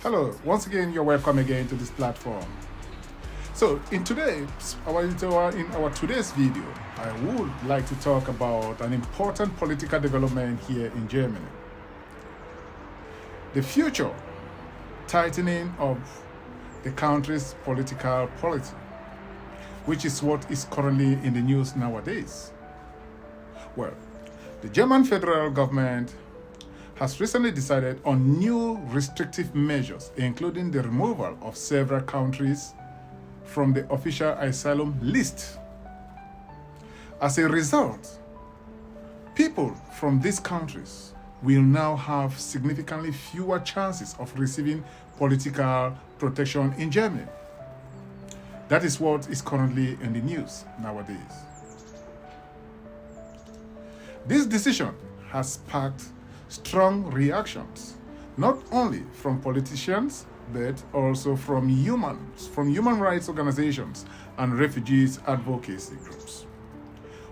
Hello, once again, you're welcome again to this platform. So, in our today's video, I would like to talk about an important political development here in Germany. The future tightening of the country's political policy, which is what is currently in the news nowadays. Well, the German federal government has recently decided on new restrictive measures, including the removal of several countries from the official asylum list. As a result, people from these countries will now have significantly fewer chances of receiving political protection in Germany. That is what is currently in the news nowadays. This decision has sparked strong reactions, not only from politicians, but also from human rights organizations and refugees advocacy groups,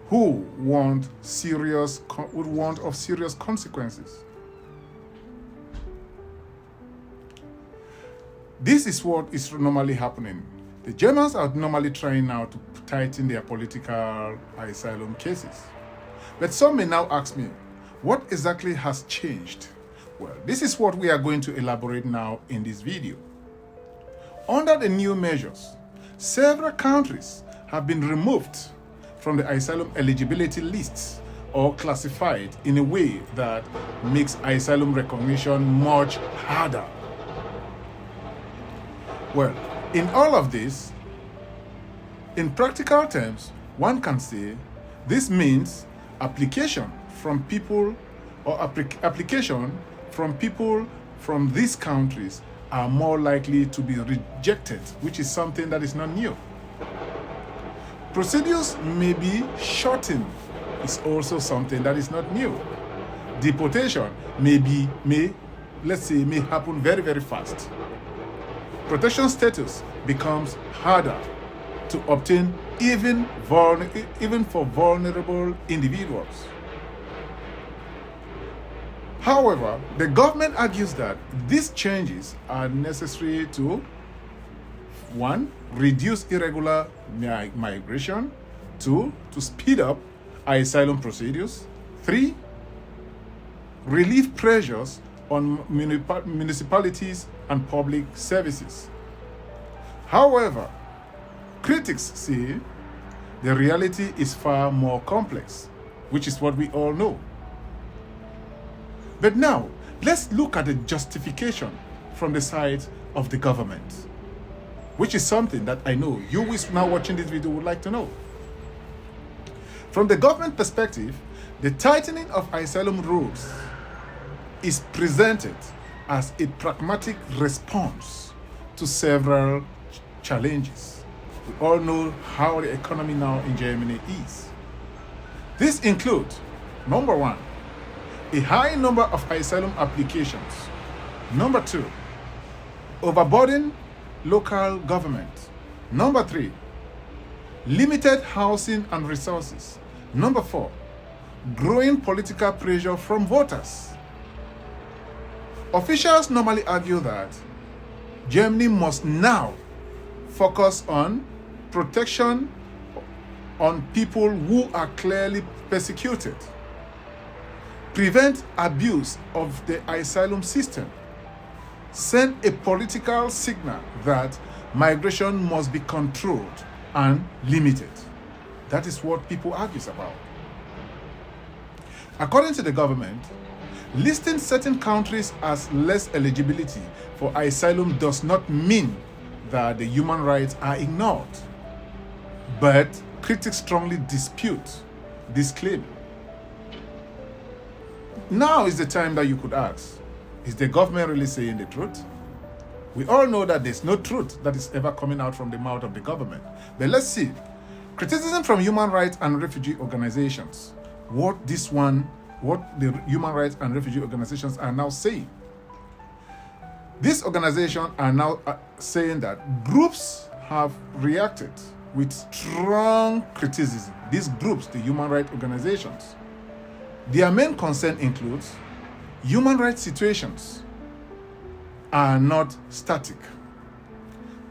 who would warn of serious consequences. This is what is normally happening. The Germans are normally trying now to tighten their political asylum cases. But some may now ask me, what exactly has changed? Well, this is what we are going to elaborate now in this video. Under the new measures, several countries have been removed from the asylum eligibility lists or classified in a way that makes asylum recognition much harder. Well, in all of this, in practical terms, one can say this means application from people from these countries are more likely to be rejected, which is something that is not new. Procedures may be shortened, is also something that is not new. Deportation may happen very, very fast. Protection status becomes harder to obtain even for vulnerable individuals. However, the government argues that these changes are necessary to 1. Reduce irregular migration, 2. To speed up asylum procedures, 3. Relieve pressures on municipalities and public services. However, critics say the reality is far more complex, which is what we all know. But now, let's look at the justification from the side of the government, which is something that I know you who is now watching this video would like to know. From the government perspective, the tightening of asylum rules is presented as a pragmatic response to several challenges. We all know how the economy now in Germany is. This includes, number 1, a high number of asylum applications. Number 2, overburden local government. Number 3, limited housing and resources. Number 4, growing political pressure from voters. Officials normally argue that Germany must now focus on protection on people who are clearly persecuted, prevent abuse of the asylum system, send a political signal that migration must be controlled and limited. That is what people argue about. According to the government, listing certain countries as less eligibility for asylum does not mean that the human rights are ignored, but critics strongly dispute this claim. Now is the time that you could ask, is the government really saying the truth? We all know that there's no truth that is ever coming out from the mouth of the government. But let's see. Criticism from human rights and refugee organizations. What the human rights and refugee organizations are now saying. These organizations are now saying that groups have reacted with strong criticism. These groups, the human rights organizations, their main concern includes human rights situations are not static.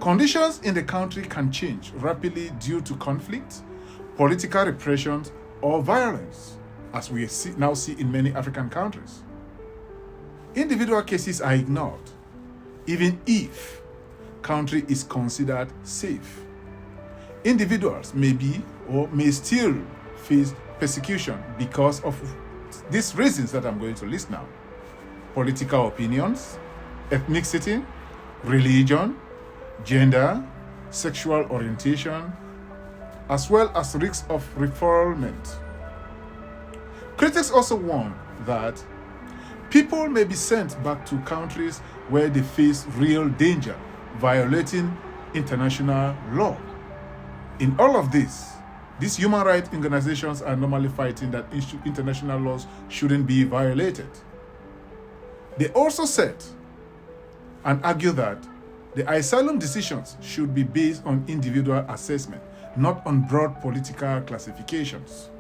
Conditions in the country can change rapidly due to conflict, political repression, or violence, as we now see in many African countries. Individual cases are ignored, even if country is considered safe. Individuals may be or may still face persecution because of these reasons that I'm going to list now: political opinions, ethnicity, religion, gender, sexual orientation, as well as risks of refoulement. Critics also warn that people may be sent back to countries where they face real danger, violating international law. In all of this, these human rights organizations are normally fighting that international laws shouldn't be violated. They also said and argue that the asylum decisions should be based on individual assessment, not on broad political classifications.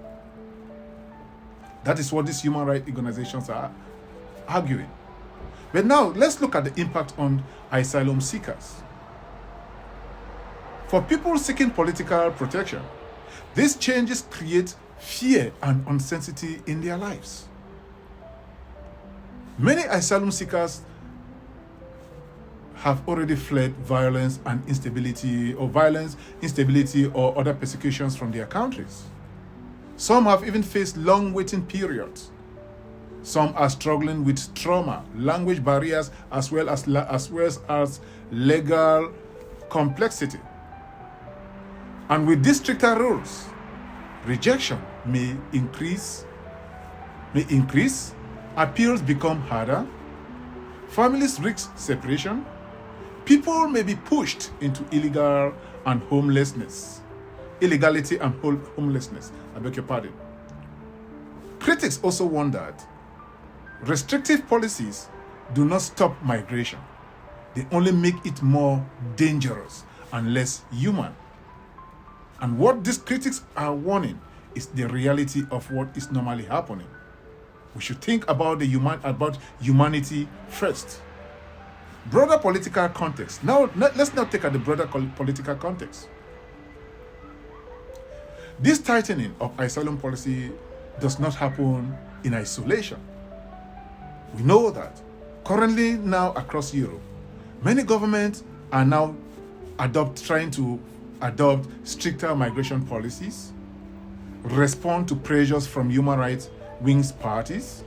That is what these human rights organizations are arguing. But now, let's look at the impact on asylum seekers. For people seeking political protection, these changes create fear and uncertainty in their lives. Many asylum seekers have already fled violence and instability, or other persecutions from their countries. Some have even faced long waiting periods. Some are struggling with trauma, language barriers, as well as legal complexity. And with these stricter rules, rejection may increase, appeals become harder, families risk separation, people may be pushed into illegality and homelessness. I beg your pardon. Critics also warn that restrictive policies do not stop migration. They only make it more dangerous and less human. And what these critics are warning is the reality of what is normally happening. We should think about humanity first. Broader political context. Now, let's now take at the broader political context. This tightening of asylum policy does not happen in isolation. We know that currently now across Europe, many governments are now trying to adopt stricter migration policies, respond to pressures from human rights wings parties,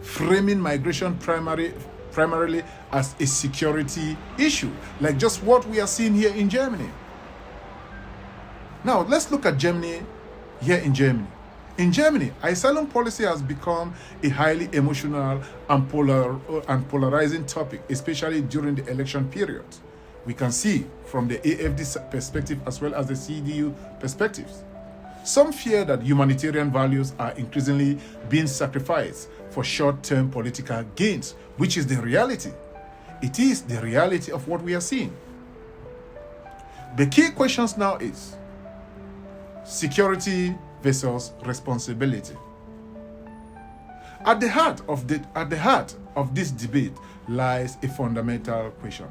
framing migration primarily as a security issue, like just what we are seeing here in Germany. Now, let's look at Germany, here in Germany. In Germany, asylum policy has become a highly emotional and polarizing topic, especially during the election period. We can see from the AfD perspective as well as the CDU perspectives. Some fear that humanitarian values are increasingly being sacrificed for short-term political gains, which is the reality. It is the reality of what we are seeing. The key questions now is security versus responsibility. At the heart of this debate lies a fundamental question.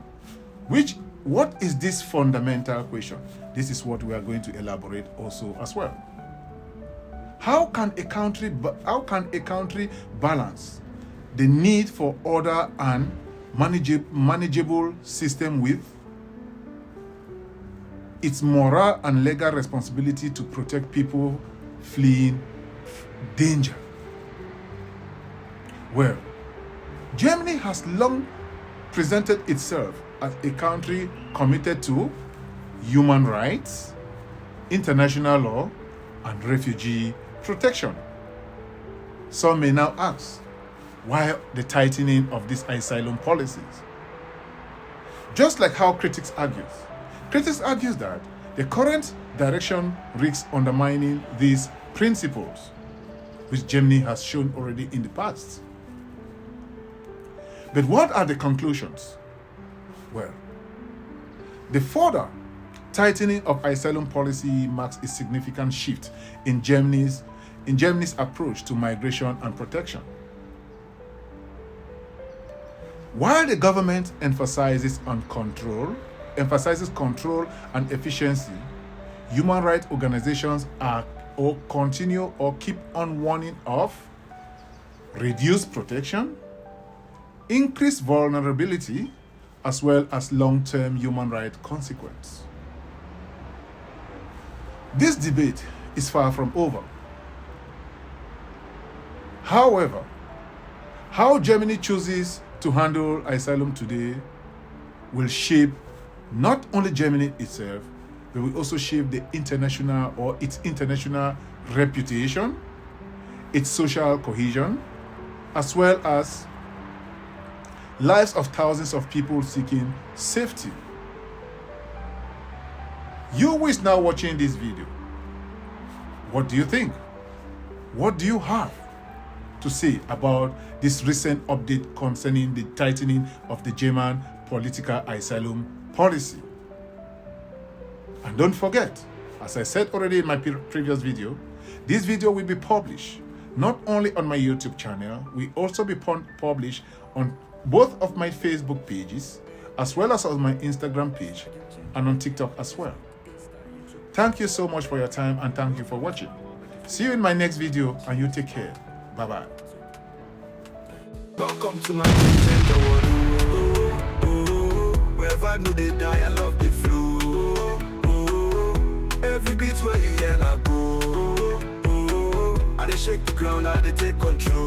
What is this fundamental question? This is what we are going to elaborate also as well. How can a country balance the need for order and manageable system with its moral and legal responsibility to protect people fleeing danger? Well, Germany has long presented itself as a country committed to human rights, international law, and refugee protection. Some may now ask, why the tightening of these asylum policies? Just like how critics argue that the current direction risks undermining these principles, which Germany has shown already in the past. But what are the conclusions? Well, the further tightening of asylum policy marks a significant shift in Germany's approach to migration and protection. While the government emphasizes control and efficiency, human rights organizations continue or keep on warning of reduced protection, increased vulnerability, as well as long-term human rights consequences. This debate is far from over. However, how Germany chooses to handle asylum today will shape not only Germany itself, but will also shape its international reputation, its social cohesion, as well as lives of thousands of people seeking safety. You who is now watching this video, what do you think? What do you have to say about this recent update concerning the tightening of the German political asylum policy? And don't forget, as I said already in my previous video, this video will be published not only on my YouTube channel, will also be published on both of my Facebook pages, as well as on my Instagram page and on TikTok as well. Thank you so much for your time and thank you for watching. See you in my next video and you take care. Bye-bye. Welcome to my center, wherever I know they die, I love the flow. Every beat where you hear I go, I they shake the ground, I they take control.